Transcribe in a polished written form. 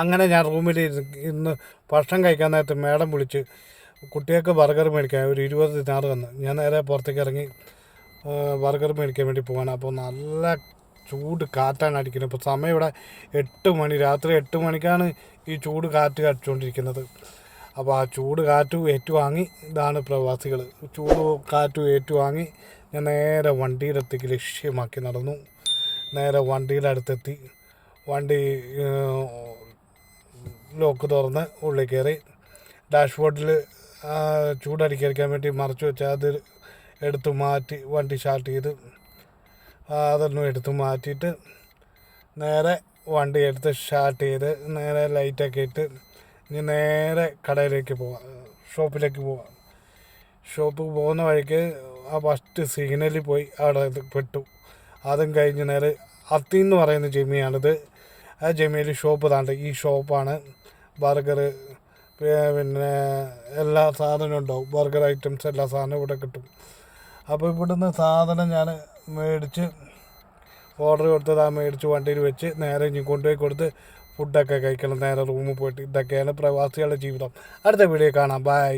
അങ്ങനെ ഞാൻ റൂമിൽ ഇന്ന് ഭക്ഷണം കഴിക്കാൻ നേരത്ത് മേഡം വിളിച്ച് കുട്ടികൾക്ക് ബർഗർ മേടിക്കാൻ ഒരു 20 ദിനാർ തന്നു. ഞാൻ നേരെ പുറത്തേക്ക് ഇറങ്ങി ബർഗർ മേടിക്കാൻ വേണ്ടി പോവാണ്. അപ്പോൾ നല്ല ചൂട് കാറ്റാണ് അടിക്കുന്നത്. ഇപ്പോൾ സമയം ഇവിടെ 8 മണി, രാത്രി 8 മണിക്കാണ് ഈ ചൂട് കാറ്റ് അടിച്ചുകൊണ്ടിരിക്കുന്നത്. അപ്പോൾ ആ ചൂട് കാറ്റ് ഏറ്റുവാങ്ങി, ഇതാണ് പ്രവാസികൾ, ചൂട് കാറ്റ് ഏറ്റുവാങ്ങി ഞാൻ നേരെ വണ്ടിയിലെത്തേക്ക് ലക്ഷ്യമാക്കി നടന്നു. നേരെ വണ്ടിയുടെ അടുത്തെത്തി. വണ്ടി ലോക്ക് തുറന്ന് ഉള്ളിൽ കയറി. ഡാഷ്ബോർഡിൽ ചൂടടിക്കാൻ വേണ്ടി മറച്ചു വെച്ചാൽ അത് എടുത്തു മാറ്റി വണ്ടി സ്റ്റാർട്ട് ചെയ്ത് അതൊന്നും എടുത്തു മാറ്റിയിട്ട് നേരെ വണ്ടി എടുത്ത് സ്റ്റാർട്ട് ചെയ്ത് നേരെ ലൈറ്റൊക്കെ ഇട്ട് ഇനി നേരെ കടയിലേക്ക് പോവാം, ഷോപ്പിലേക്ക് പോവാം. ഷോപ്പിൽ പോകുന്ന വഴിക്ക് ആ ഫസ്റ്റ് സിഗ്നലിൽ പോയി അവിടെ പെട്ടു. അതും കഴിഞ്ഞ് നേരെ അത്തിന്ന് പറയുന്ന ജെമിയാണിത്. ആ ജെമിയിൽ ഷോപ്പ് താണ്ട് ഈ ഷോപ്പാണ്. ബർഗർ പിന്നെ എല്ലാ സാധനവും ഉണ്ടാവും, ബർഗർ ഐറ്റംസ് എല്ലാ സാധനവും ഇവിടെ കിട്ടും. അപ്പോൾ ഇവിടുന്ന് സാധനം ഞാൻ മേടിച്ച് ഓർഡർ കൊടുത്തത് മേടിച്ച് വണ്ടിയിൽ വെച്ച് നേരെ ഇനി കൊണ്ടുപോയി കൊടുത്ത് ഫുഡൊക്കെ കഴിക്കണം, നേരെ റൂമിൽ പോയിട്ട്. ഇതൊക്കെയാണ് പ്രവാസികളുടെ ജീവിതം. അടുത്ത വീഡിയോ കാണാം. ബൈ.